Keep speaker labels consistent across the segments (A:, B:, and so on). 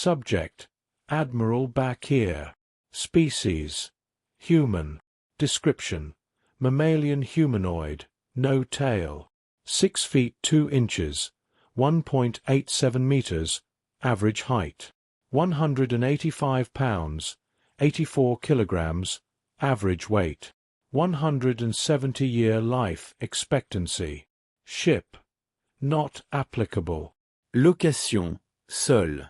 A: Subject: Admiral back here. Species: human. Description: mammalian humanoid, no tail. 6 feet 2 inches, 1.87 meters, average height. 185 pounds, 84 kilograms, average weight. 170-year life expectancy. Ship: not applicable.
B: Location: seul.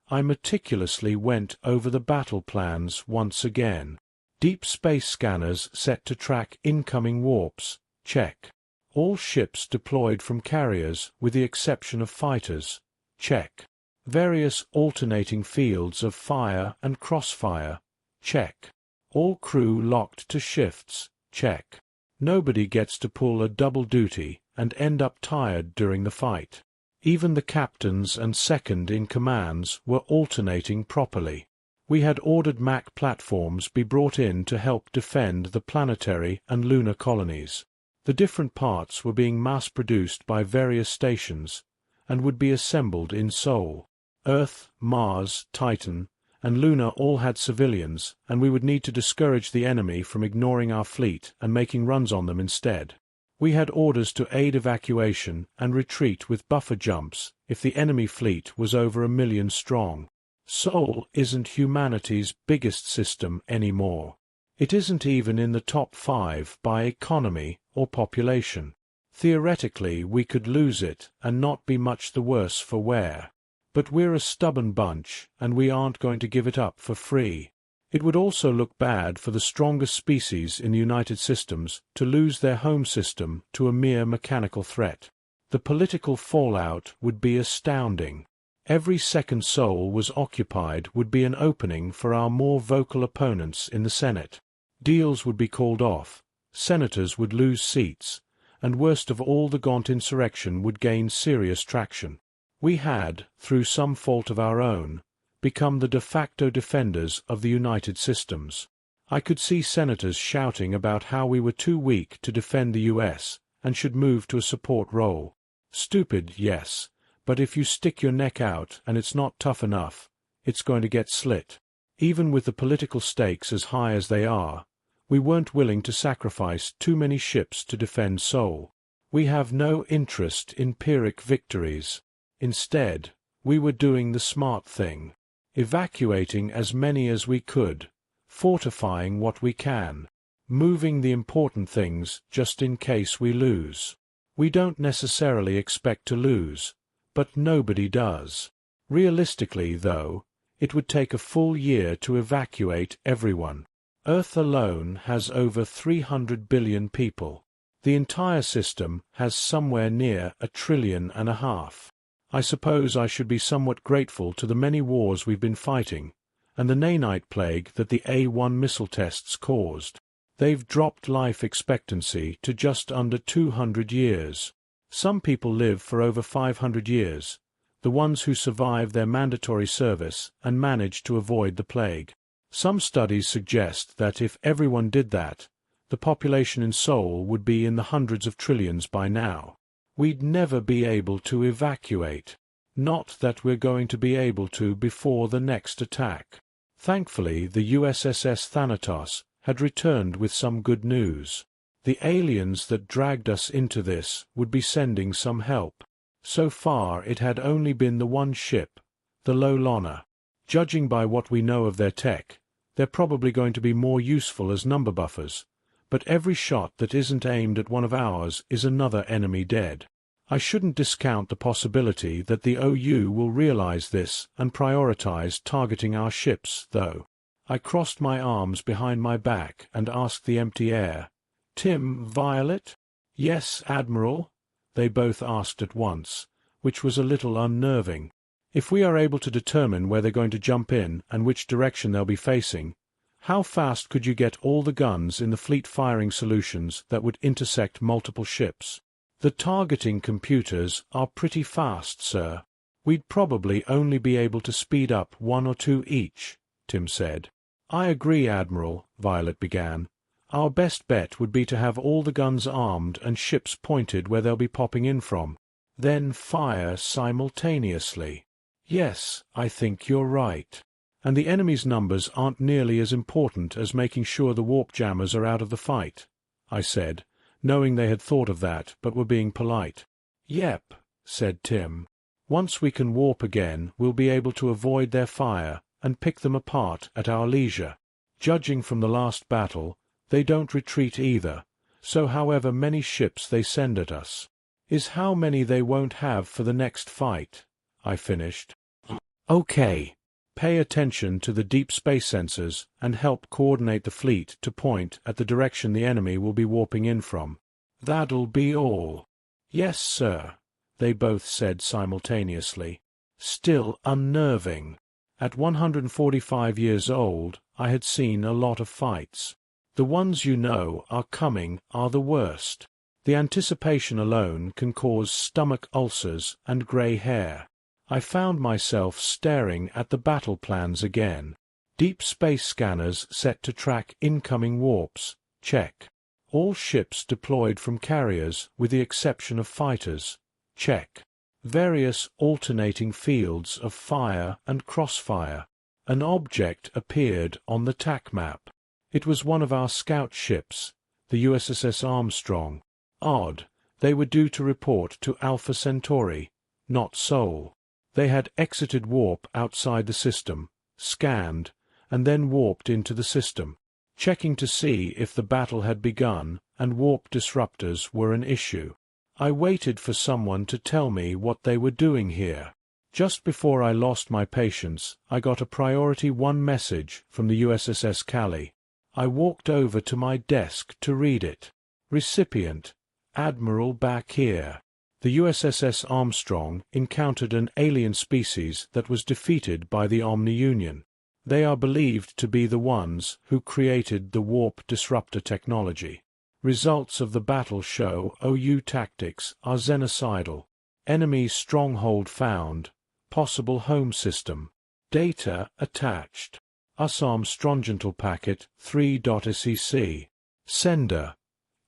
A: I meticulously went over the battle plans once again. Deep space scanners set to track incoming warps, check. All ships deployed from carriers with the exception of fighters, check. Various alternating fields of fire and crossfire, check. All crew locked to shifts, check. Nobody gets to pull a double duty and end up tired during the fight. Even the captains and second-in-commands were alternating properly. We had ordered MAC platforms be brought in to help defend the planetary and lunar colonies. The different parts were being mass-produced by various stations, and would be assembled in Seoul. Earth, Mars, Titan, and Luna all had civilians, and we would need to discourage the enemy from ignoring our fleet and making runs on them instead. We had orders to aid evacuation and retreat with buffer jumps if the enemy fleet was over 1 million strong. Seoul isn't humanity's biggest system anymore. It isn't even in the top 5 by economy or population. Theoretically, we could lose it and not be much the worse for wear. But we're a stubborn bunch, and we aren't going to give it up for free. It would also look bad for the strongest species in the United Systems to lose their home system to a mere mechanical threat. The political fallout would be astounding. Every second Seoul was occupied would be an opening for our more vocal opponents in the Senate. Deals would be called off, senators would lose seats, and worst of all, the Gaunt insurrection would gain serious traction. We had, through some fault of our own, become the de facto defenders of the United Systems. I could see senators shouting about how we were too weak to defend the US and should move to a support role. Stupid, yes, but if you stick your neck out and it's not tough enough, it's going to get slit. Even with the political stakes as high as they are, we weren't willing to sacrifice too many ships to defend Seoul. We have no interest in Pyrrhic victories. Instead, we were doing the smart thing. Evacuating as many as we could, fortifying what we can, moving the important things just in case we lose. We don't necessarily expect to lose, but nobody does. Realistically, though, it would take a full year to evacuate everyone. Earth alone has over 300 billion people. The entire system has somewhere near 1.5 trillion. I suppose I should be somewhat grateful to the many wars we've been fighting, and the nanite plague that the A1 missile tests caused. They've dropped life expectancy to just under 200 years. Some people live for over 500 years, the ones who survive their mandatory service and manage to avoid the plague. Some studies suggest that if everyone did that, the population in Seoul would be in the hundreds of trillions by now. We'd never be able to evacuate. Not that we're going to be able to before the next attack. Thankfully, the USS Thanatos had returned with some good news. The aliens that dragged us into this would be sending some help. So far it had only been the one ship, the Lolona. Judging by what we know of their tech, they're probably going to be more useful as number buffers. But every shot that isn't aimed at one of ours is another enemy dead. I shouldn't discount the possibility that the OU will realize this and prioritize targeting our ships, though. I crossed my arms behind my back and asked the empty air, "Tim, Violet?" "Yes, Admiral," they both asked at once, which was a little unnerving. If we are able to determine where they're going to jump in and which direction they'll be facing, how fast could you get all the guns in the fleet firing solutions that would intersect multiple ships? The targeting computers are pretty fast, sir. We'd probably only be able to speed up 1 or 2 each, Tim said. I agree, Admiral, Violet began. Our best bet would be to have all the guns armed and ships pointed where they'll be popping in from. Then fire simultaneously. Yes, I think you're right. And the enemy's numbers aren't nearly as important as making sure the warp jammers are out of the fight, I said, knowing they had thought of that but were being polite. Yep, said Tim. Once we can warp again, we'll be able to avoid their fire and pick them apart at our leisure. Judging from the last battle, they don't retreat either, so however many ships they send at us is how many they won't have for the next fight, I finished. Okay. Pay attention to the deep space sensors and help coordinate the fleet to point at the direction the enemy will be warping in from. That'll be all. Yes, sir, they both said simultaneously. Still unnerving. At 145 years old, I had seen a lot of fights. The ones you know are coming are the worst. The anticipation alone can cause stomach ulcers and grey hair. I found myself staring at the battle plans again. Deep space scanners set to track incoming warps, check. All ships deployed from carriers with the exception of fighters, check. Various alternating fields of fire and crossfire. An object appeared on the TAC map. It was one of our scout ships, the USS Armstrong. Odd, they were due to report to Alpha Centauri, not Sol. They had exited warp outside the system, scanned, and then warped into the system, checking to see if the battle had begun and warp disruptors were an issue. I waited for someone to tell me what they were doing here. Just before I lost my patience, I got a Priority 1 message from the USS Calais. I walked over to my desk to read it. Recipient, Admiral back here. The USS Armstrong encountered an alien species that was defeated by the Omni-Union. They are believed to be the ones who created the warp disruptor technology. Results of the battle show OU tactics are xenocidal. Enemy stronghold found. Possible home system. Data attached. US Armstrongental packet 3.sec. Sender.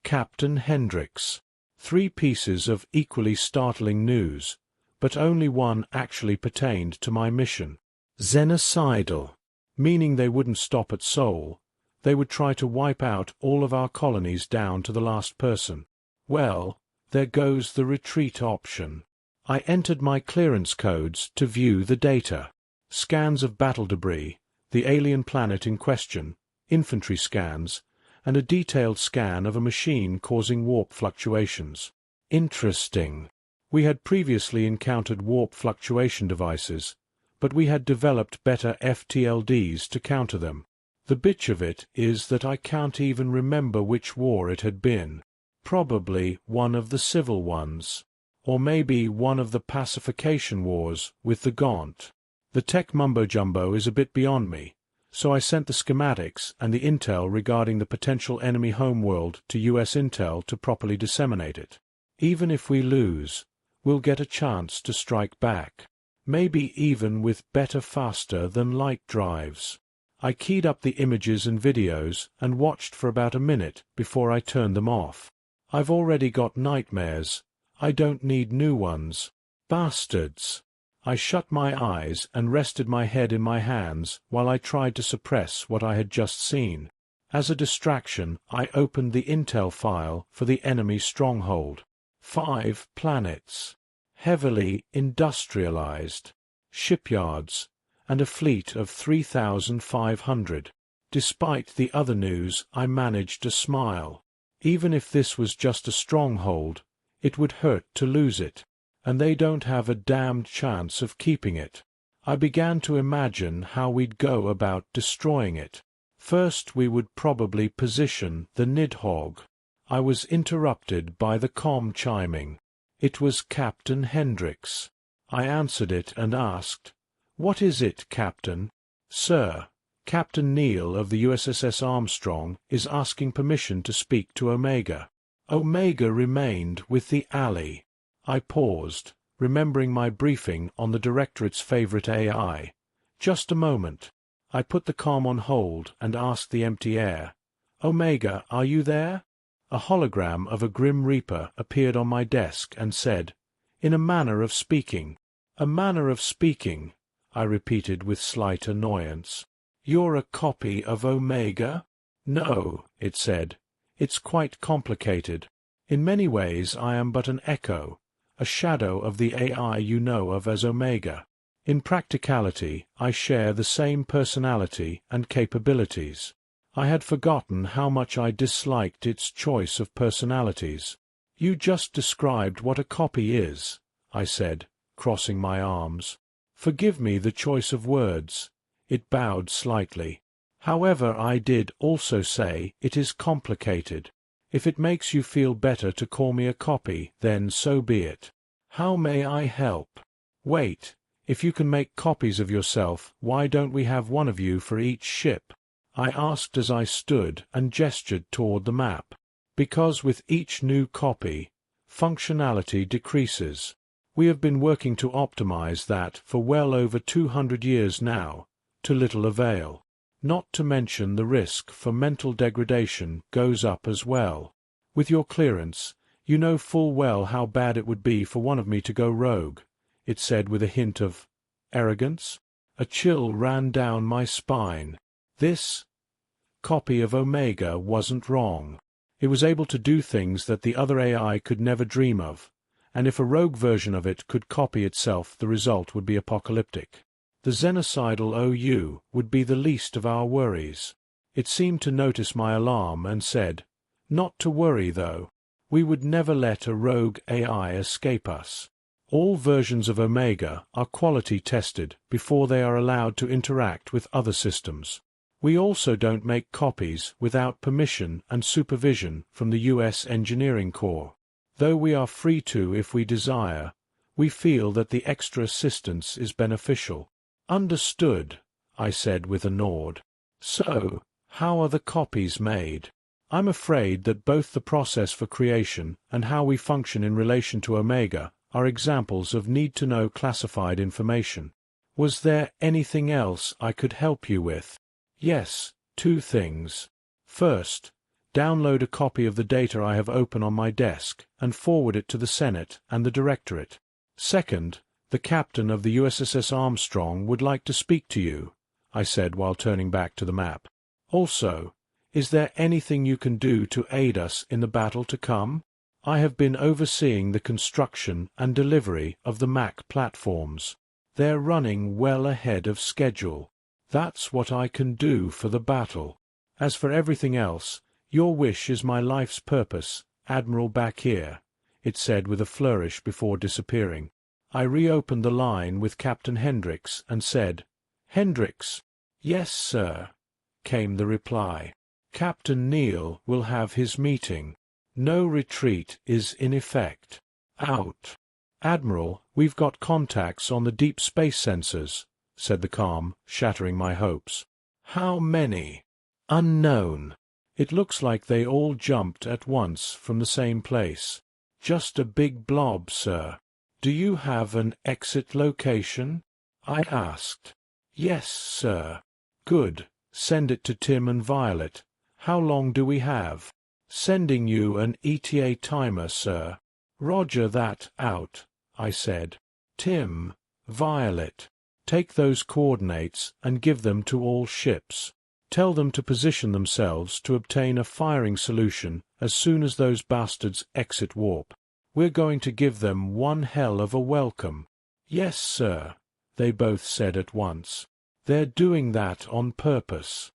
A: Captain Hendricks. 3 pieces of equally startling news, but only one actually pertained to my mission. Xenocidal, meaning they wouldn't stop at Sol. They would try to wipe out all of our colonies down to the last person. Well, there goes the retreat option. I entered my clearance codes to view the data. Scans of battle debris, the alien planet in question, infantry scans, and a detailed scan of a machine causing warp fluctuations. Interesting. We had previously encountered warp fluctuation devices, but we had developed better FTLDs to counter them. The bitch of it is that I can't even remember which war it had been. Probably one of the civil ones. Or maybe one of the pacification wars with the Gaunt. The tech mumbo-jumbo is a bit beyond me, so I sent the schematics and the intel regarding the potential enemy homeworld to US Intel to properly disseminate it. Even if we lose, we'll get a chance to strike back. Maybe even with better faster-than-light drives. I keyed up the images and videos and watched for about a minute before I turned them off. I've already got nightmares. I don't need new ones. Bastards. I shut my eyes and rested my head in my hands while I tried to suppress what I had just seen. As a distraction, I opened the intel file for the enemy stronghold. 5 planets. Heavily industrialized. Shipyards. And a fleet of 3,500. Despite the other news, I managed to smile. Even if this was just a stronghold, it would hurt to lose it, and they don't have a damned chance of keeping it. I began to imagine how we'd go about destroying it. First we would probably position the Nidhogg. I was interrupted by the comm chiming. It was Captain Hendricks. I answered it and asked, "What is it, Captain?" "Sir, Captain Neal of the USS Armstrong is asking permission to speak to Omega." Omega remained with the alley. I paused, remembering my briefing on the Directorate's favorite AI. Just a moment. I put the comm on hold and asked the empty air, "Omega, are you there?" A hologram of a Grim Reaper appeared on my desk and said, in a manner of speaking, A manner of speaking, I repeated with slight annoyance. You're a copy of Omega? No, it said. It's quite complicated. In many ways I am but an echo, a shadow of the AI you know of as Omega. In practicality, I share the same personality and capabilities. I had forgotten how much I disliked its choice of personalities. You just described what a copy is, I said, crossing my arms. Forgive me the choice of words. It bowed slightly. However, I did also say it is complicated. If it makes you feel better to call me a copy, then so be it. How may I help? Wait, if you can make copies of yourself, why don't we have one of you for each ship? I asked as I stood and gestured toward the map. Because with each new copy, functionality decreases. We have been working to optimize that for well over 200 years now, to little avail. Not to mention the risk for mental degradation goes up as well. With your clearance, you know full well how bad it would be for one of me to go rogue, it said with a hint of arrogance. A chill ran down my spine. This copy of Omega wasn't wrong. It was able to do things that the other AI could never dream of, and if a rogue version of it could copy itself, the result would be apocalyptic. The xenocidal OU would be the least of our worries. It seemed to notice my alarm and said, "Not to worry, though. We would never let a rogue AI escape us. All versions of Omega are quality tested before they are allowed to interact with other systems. We also don't make copies without permission and supervision from the U.S. Engineering Corps. Though we are free to if we desire, we feel that the extra assistance is beneficial." "Understood," I said with a nod. "So, how are the copies made?" "I'm afraid that both the process for creation and how we function in relation to Omega are examples of need-to-know classified information. Was there anything else I could help you with?" "Yes, 2 things. First, download a copy of the data I have open on my desk and forward it to the Senate and the Directorate. Second, the captain of the USS Armstrong would like to speak to you," I said while turning back to the map. "Also, is there anything you can do to aid us in the battle to come? I have been overseeing the construction and delivery of the Mac platforms. They're running well ahead of schedule. That's what I can do for the battle. As for everything else, your wish is my life's purpose, Admiral Bakir," it said with a flourish before disappearing. I reopened the line with Captain Hendricks and said, "Hendricks." "Yes, sir," came the reply. "Captain Neal will have his meeting. No retreat is in effect. Out." "Admiral, we've got contacts on the deep space sensors," said the calm, shattering my hopes. "How many?" "Unknown. It looks like they all jumped at once from the same place. Just a big blob, sir." "Do you have an exit location?" I asked. "Yes, sir." "Good. Send it to Tim and Violet. How long do we have?" "Sending you an ETA timer, sir." "Roger that. Out," I said. "Tim, Violet, take those coordinates and give them to all ships. Tell them to position themselves to obtain a firing solution as soon as those bastards exit warp. We're going to give them one hell of a welcome." "Yes, sir," they both said at once. "They're doing that on purpose."